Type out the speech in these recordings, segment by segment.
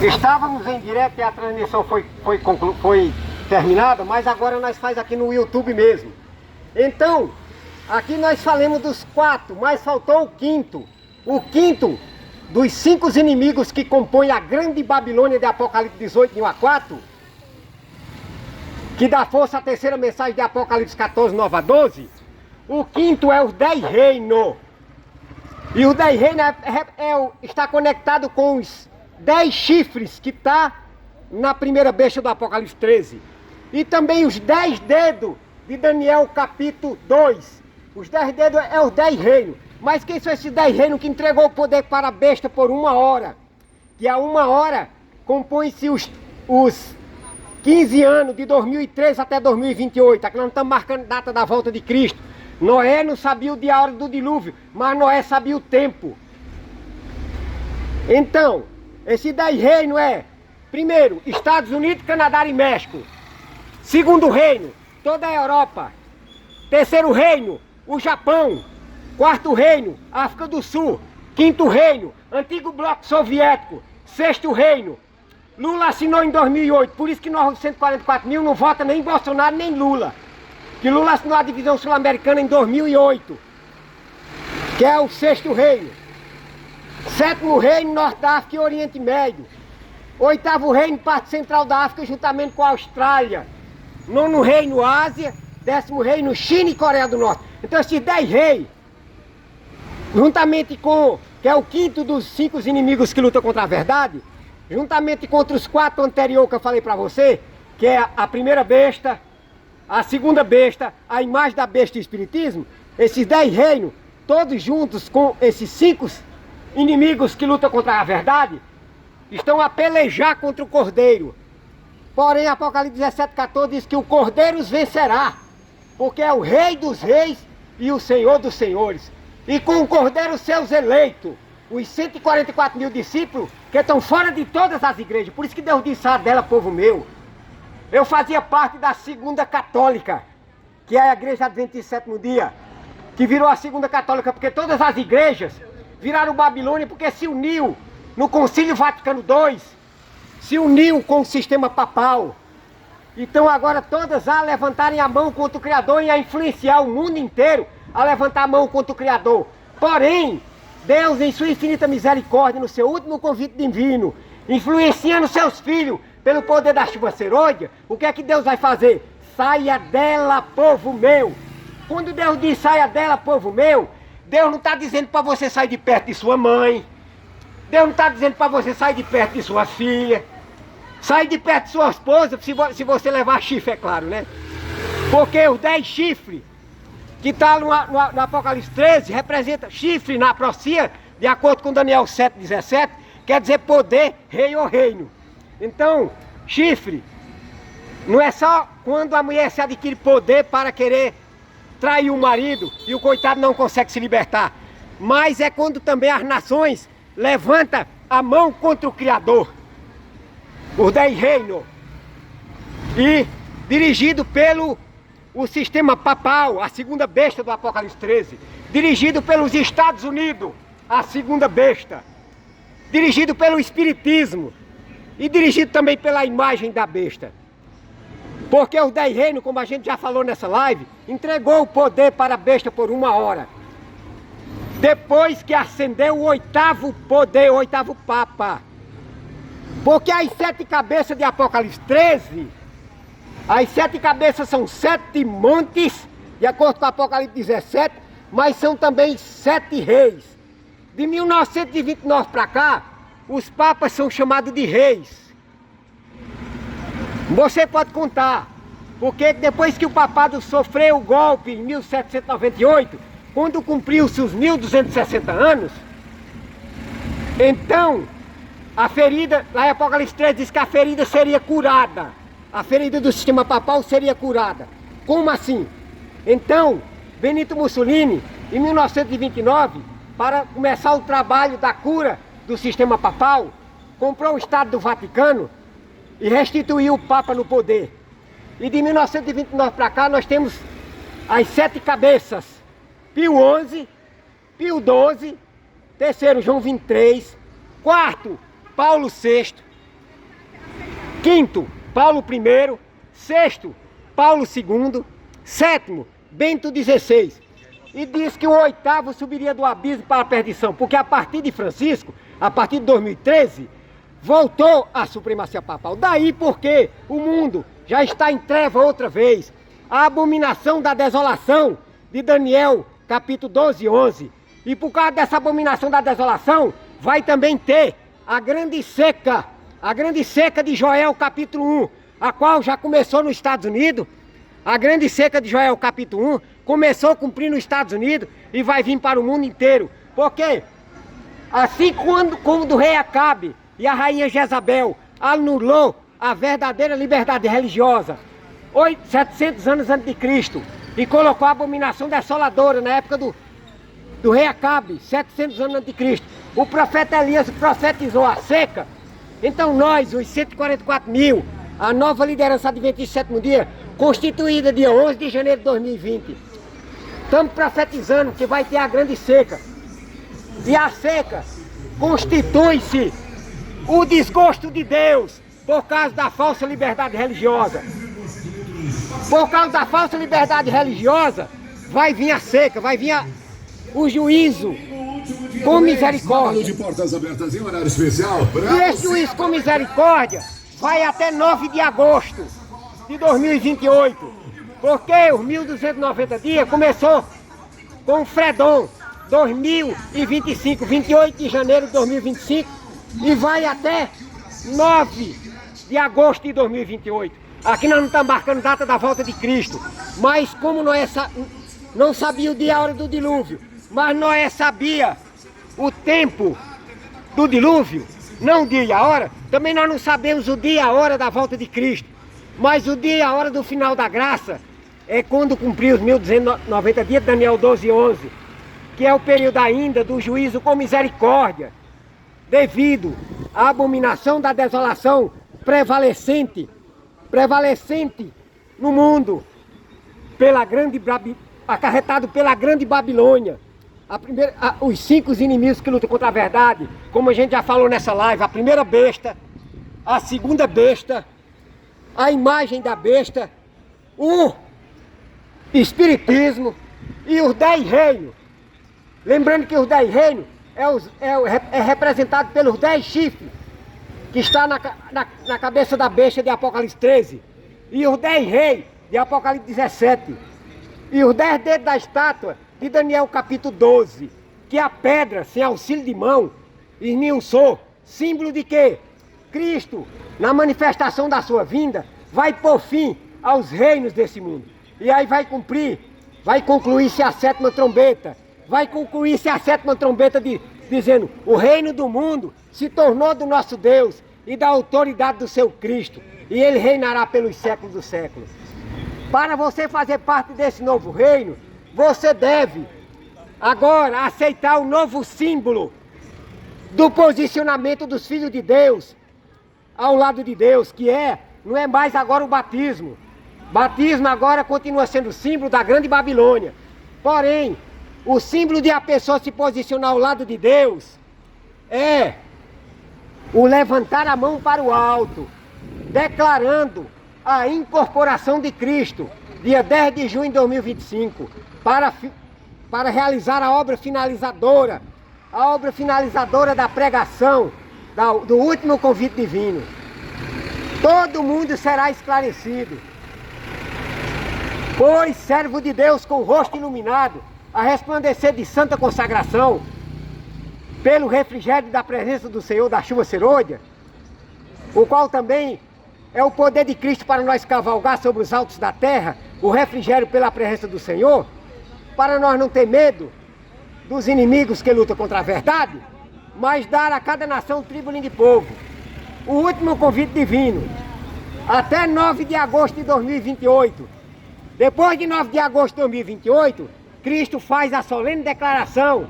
Estávamos em direto e a transmissão foi terminada, mas agora nós faz aqui no YouTube mesmo. Então, aqui nós falamos dos 4, mas faltou o quinto. O quinto dos 5 inimigos que compõem a grande Babilônia de Apocalipse 18, 1 a 4, que dá força à terceira mensagem de Apocalipse 14, 9 a 12. O quinto é os 10 reinos. E os 10 reinos está conectado com os 10 chifres que está na primeira besta do Apocalipse 13. E também os 10 dedos de Daniel capítulo 2. Os 10 dedos é os 10 reinos. Mas quem são esses 10 reinos que entregou o poder para a besta por 1 hora? Que a 1 hora compõe-se os 15 anos de 2003 até 2028. Aqui nós não estamos marcando data da volta de Cristo. Noé não sabia o dia e a hora do dilúvio, mas Noé sabia o tempo. Então, esse 10 reinos é, primeiro, Estados Unidos, Canadá e México. Segundo reino, toda a Europa. Terceiro reino, o Japão. Quarto reino, África do Sul. Quinto reino, antigo bloco soviético. Sexto reino, Lula assinou em 2008, por isso que nós, 144 mil, não vota nem Bolsonaro nem Lula. Que Lula assinou a divisão sul-americana em 2008, que é o sexto reino. Sétimo reino, Norte da África e Oriente Médio. Oitavo reino, parte central da África, juntamente com a Austrália. Nono reino, Ásia. Décimo reino, China e Coreia do Norte. Então esses 10 reis, juntamente com, que é o quinto dos 5 inimigos que lutam contra a verdade, juntamente contra os 4 anteriores que eu falei para você, que é a primeira besta, a segunda besta, a imagem da besta e o espiritismo, esses 10 reinos, todos juntos com esses 5 inimigos que lutam contra a verdade, estão a pelejar contra o Cordeiro. Porém, Apocalipse 17, 14 diz que o Cordeiro os vencerá, porque é o Rei dos Reis e o Senhor dos Senhores. E com o Cordeiro seus eleitos, os 144 mil discípulos que estão fora de todas as igrejas. Por isso que Deus disse: ah, dela, povo meu. Eu fazia parte da segunda católica, que é a igreja adventista sétimo dia, que virou a segunda católica, porque todas as igrejas viraram Babilônia, porque se uniu no Concílio Vaticano II, se uniu com o sistema papal. Então agora todas a levantarem a mão contra o Criador e a influenciar o mundo inteiro a levantar a mão contra o Criador. Porém, Deus, em sua infinita misericórdia, no seu último convite divino, influenciando seus filhos pelo poder da chuva serôdia, o que é que Deus vai fazer? Saia dela, povo meu. Quando Deus diz saia dela, povo meu, Deus não está dizendo para você sair de perto de sua mãe. Deus não está dizendo para você sair de perto de sua filha. Sair de perto de sua esposa, se você levar chifre, é claro, né? Porque os 10 chifres que está no Apocalipse 13, representa chifre na profecia, de acordo com Daniel 7,17, quer dizer poder, rei ou reino. Então, chifre não é só quando a mulher se adquire poder para querer trair o marido e o coitado não consegue se libertar, mas é quando também as nações levantam a mão contra o Criador, os 10 reinos, e dirigido pelo o sistema papal, a segunda besta do Apocalipse 13, dirigido pelos Estados Unidos, a segunda besta, dirigido pelo espiritismo e dirigido também pela imagem da besta. Porque os 10 reinos, como a gente já falou nessa live, entregou o poder para a besta por 1 hora. Depois que acendeu o 8º poder, o 8º Papa. Porque as 7 cabeças de Apocalipse 13, as 7 cabeças são 7 montes, de acordo com Apocalipse 17, mas são também 7 reis. De 1929 para cá, os papas são chamados de reis. Você pode contar, porque depois que o papado sofreu o golpe em 1798, quando cumpriu-se os 1260 anos, então a ferida, lá em Apocalipse 13 diz que a ferida seria curada. A ferida do sistema papal seria curada. Como assim? Então, Benito Mussolini, em 1929, para começar o trabalho da cura do sistema papal, comprou o Estado do Vaticano e restituiu o Papa no poder. E de 1929 para cá nós temos as 7 cabeças: Pio XI, Pio XII, terceiro João 23, quarto Paulo VI, quinto, Paulo I, sexto, Paulo II, sétimo, Bento XVI. E diz que o oitavo subiria do abismo para a perdição, porque a partir de Francisco, a partir de 2013, voltou a supremacia papal. Daí porque o mundo já está em treva outra vez. A abominação da desolação de Daniel, capítulo 12 e 11. E por causa dessa abominação da desolação, vai também ter a grande seca de Joel, capítulo 1, a qual já começou nos Estados Unidos. A grande seca de Joel, capítulo 1, começou a cumprir nos Estados Unidos e vai vir para o mundo inteiro. Porque, assim como do rei Acabe e a rainha Jezabel anulou a verdadeira liberdade religiosa, 700 anos antes de Cristo, e colocou a abominação desoladora na época do rei Acabe, 700 anos antes de Cristo. O profeta Elias profetizou a seca. Então nós, os 144 mil, a nova liderança adventista sétimo dia, constituída dia 11 de janeiro de 2020, estamos profetizando que vai ter a grande seca. E a seca constitui-se o desgosto de Deus por causa da falsa liberdade religiosa. Por causa da falsa liberdade religiosa, vai vir a seca, vai vir o juízo com misericórdia. De portas abertas em horário especial. E esse juízo com misericórdia vai até 9 de agosto de 2028. Porque os 1290 dias começou com o Fredon 2025, 28 de janeiro de 2025, e vai até 9 de agosto de 2028. Aqui nós não estamos marcando data da volta de Cristo, mas como Noé não sabia o dia e a hora do dilúvio, mas Noé sabia o tempo do dilúvio, não o dia e a hora, também nós não sabemos o dia e a hora da volta de Cristo, mas o dia e a hora do final da graça é quando cumprir os 1290 dias, Daniel 12 e 11, que é o período ainda do juízo com misericórdia, devido à abominação da desolação prevalecente no mundo, acarretado pela grande Babilônia. Os 5 inimigos que lutam contra a verdade, como a gente já falou nessa live: a primeira besta, a segunda besta, a imagem da besta, o espiritismo e os 10 reinos. Lembrando que os 10 reinos é representado pelos 10 chifres que está na cabeça da besta de Apocalipse 13, e os 10 reis de Apocalipse 17, e os 10 dedos da estátua de Daniel capítulo 12, que a pedra sem auxílio de mão esmiuçou, símbolo de que Cristo, na manifestação da sua vinda, vai pôr fim aos reinos desse mundo. E aí vai concluir-se a sétima trombeta, dizendo: o reino do mundo se tornou do nosso Deus e da autoridade do seu Cristo, e ele reinará pelos séculos dos séculos. Para você fazer parte desse novo reino, você deve agora aceitar o novo símbolo do posicionamento dos filhos de Deus ao lado de Deus, que não é mais agora o batismo. Batismo agora continua sendo símbolo da grande Babilônia. Porém, o símbolo de a pessoa se posicionar ao lado de Deus é o levantar a mão para o alto, declarando a incorporação de Cristo, dia 10 de junho de 2025, para realizar a obra finalizadora da pregação, do último convite divino. Todo mundo será esclarecido, pois servo de Deus com o rosto iluminado, a resplandecer de santa consagração, pelo refrigério da presença do Senhor, da chuva serôdia, o qual também é o poder de Cristo para nós cavalgar sobre os altos da terra, o refrigério pela presença do Senhor, para nós não ter medo dos inimigos que lutam contra a verdade, mas dar a cada nação, tribo, língua e povo o último convite divino, até 9 de agosto de 2028. Depois de 9 de agosto de 2028, Cristo faz a solene declaração,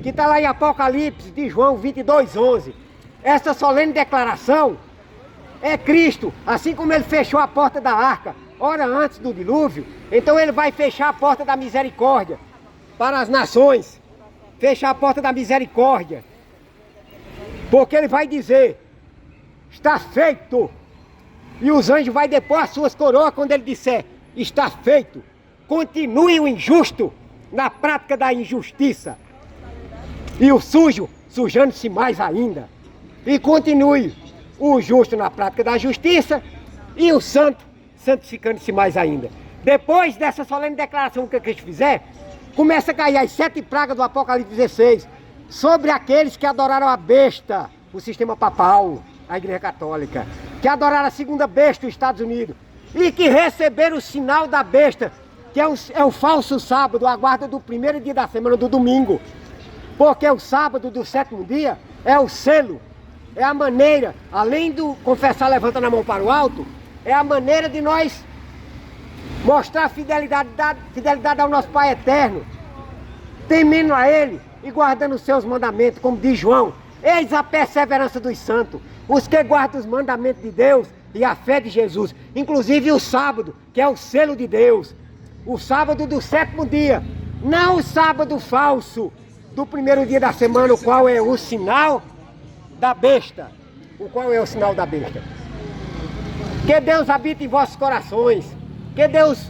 que está lá em Apocalipse de João 22:11. Essa solene declaração é Cristo, assim como ele fechou a porta da arca hora antes do dilúvio, então ele vai fechar a porta da misericórdia para as nações, fechar a porta da misericórdia, porque ele vai dizer: está feito, E os anjos vai depor as suas coroas quando ele disser, está feito. Continue o injusto na prática da injustiça. E o sujo sujando-se mais ainda. E continue o justo na prática da justiça e o santo santificando-se mais ainda. Depois dessa solene declaração que Cristo fizer, começa a cair as 7 pragas do Apocalipse 16 sobre aqueles que adoraram a besta, o sistema papal, a Igreja Católica, que adoraram a segunda besta, os Estados Unidos, e que receberam o sinal da besta, que é o falso sábado, a guarda do primeiro dia da semana, do domingo. Porque o sábado do 7º dia é o selo, é a maneira, além do confessar levantando a mão para o alto, é a maneira de nós mostrar fidelidade ao nosso Pai Eterno, temendo a Ele e guardando os seus mandamentos, como diz João. Eis a perseverança dos santos, os que guardam os mandamentos de Deus e a fé de Jesus. Inclusive o sábado, que é o selo de Deus. O sábado do 7º dia, não o sábado falso do primeiro dia da semana, o qual é o sinal da besta. O qual é o sinal da besta. Que Deus habite em vossos corações. Que Deus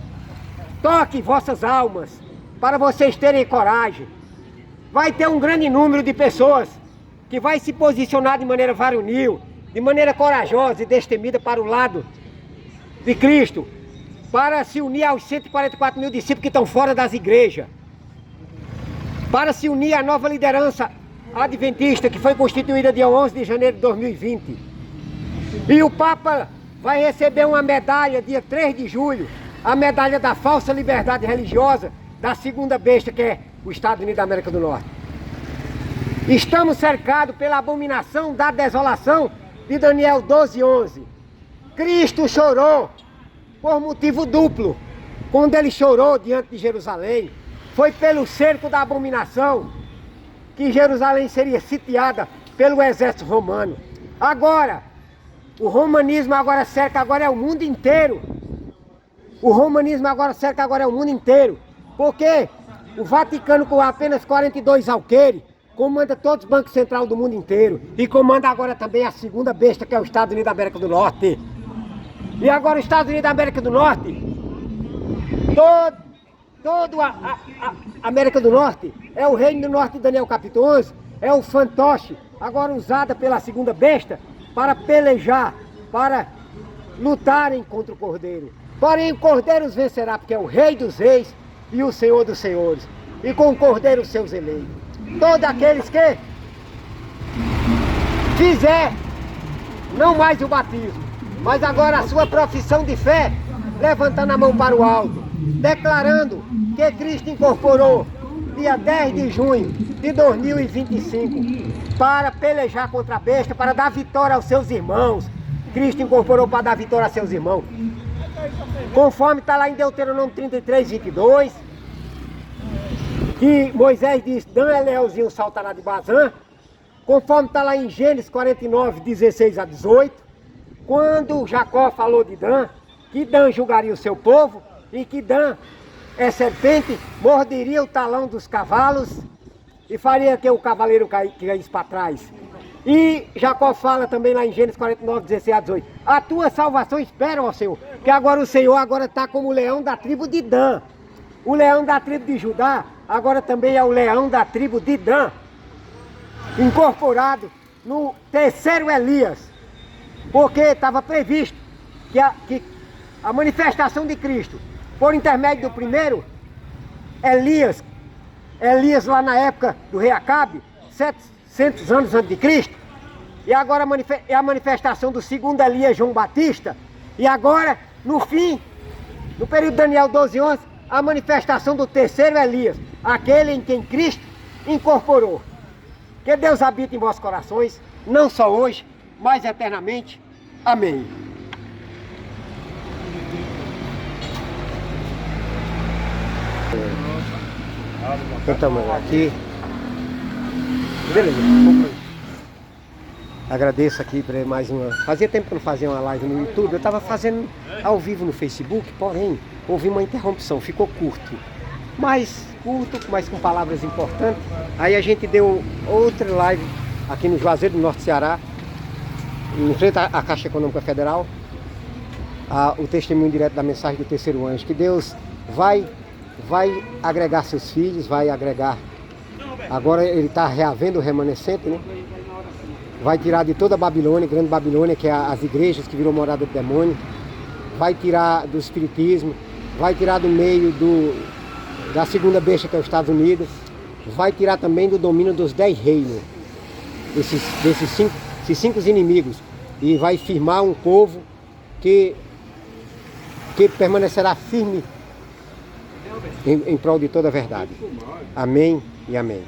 toque vossas almas, para vocês terem coragem. Vai ter um grande número de pessoas que vai se posicionar de maneira varonil, de maneira corajosa e destemida para o lado de Cristo, para se unir aos 144 mil discípulos que estão fora das igrejas, para se unir à nova liderança adventista que foi constituída dia 11 de janeiro de 2020. E o Papa vai receber uma medalha dia 3 de julho, a medalha da falsa liberdade religiosa da segunda besta, que é os Estados Unidos da América do Norte. Estamos cercados pela abominação da desolação de Daniel 12:11. Cristo chorou por motivo duplo. Quando ele chorou diante de Jerusalém, foi pelo cerco da abominação, que Jerusalém seria sitiada pelo exército romano. Agora, o romanismo agora cerca agora é o mundo inteiro. O romanismo agora cerca agora é o mundo inteiro. Porque o Vaticano, com apenas 42 alqueires, comanda todos os bancos centrais do mundo inteiro. E comanda agora também a segunda besta, que é os Estados Unidos da América do Norte. E agora os Estados Unidos da América do Norte, toda a América do Norte, é o Reino do Norte de Daniel capítulo 11, é o fantoche, agora usada pela segunda besta, para pelejar, para lutarem contra o Cordeiro. Porém o Cordeiro os vencerá, porque é o Rei dos Reis e o Senhor dos Senhores. E com o Cordeiro os seus eleitos. Todos aqueles que fizer não mais o batismo, mas agora a sua profissão de fé, levantando a mão para o alto, declarando que Cristo incorporou dia 10 de junho de 2025 para pelejar contra a besta, para dar vitória aos seus irmãos. Cristo incorporou para dar vitória aos seus irmãos. Conforme está lá em Deuteronômio 33:22, que Moisés diz, Dan é leãozinho, saltará de Bazã. Conforme está lá em Gênesis 49:16-18, quando Jacó falou de Dan, que Dan julgaria o seu povo, e que Dan é serpente, morderia o talão dos cavalos e faria que o cavaleiro caísse para trás. E Jacó fala também lá em Gênesis 49:16-18, a tua salvação espera, ó Senhor, que agora o Senhor agora está como o leão da tribo de Dan. O leão da tribo de Judá agora também é o leão da tribo de Dan, incorporado no terceiro Elias, porque estava previsto que a manifestação de Cristo, por intermédio do primeiro Elias lá na época do rei Acabe, 700 anos antes de Cristo, e agora é a manifestação do segundo Elias, João Batista, e agora, no fim, no período de Daniel 12:11, a manifestação do terceiro Elias, aquele em quem Cristo incorporou. Que Deus habite em vossos corações, não só hoje, mas eternamente. Amém. Cantamos aqui. Beleza. Agradeço aqui por mais uma... Fazia tempo que eu não fazia uma live no YouTube. Eu estava fazendo ao vivo no Facebook, porém, houve uma interrupção, ficou curto. Mas com palavras importantes. Aí a gente deu outra live aqui no Juazeiro do Norte Ceará, em frente à Caixa Econômica Federal. o testemunho direto da mensagem do terceiro anjo, que Deus vai agregar seus filhos, vai agregar, agora ele está reavendo o remanescente, né? Vai tirar de toda a Babilônia, grande Babilônia, que é as igrejas que virou morada do demônio, vai tirar do espiritismo, vai tirar do meio da segunda besta, que é os Estados Unidos, vai tirar também do domínio dos 10 reinos, esses cinco inimigos, e vai firmar um povo que permanecerá firme em prol de toda a verdade. Amém e amém.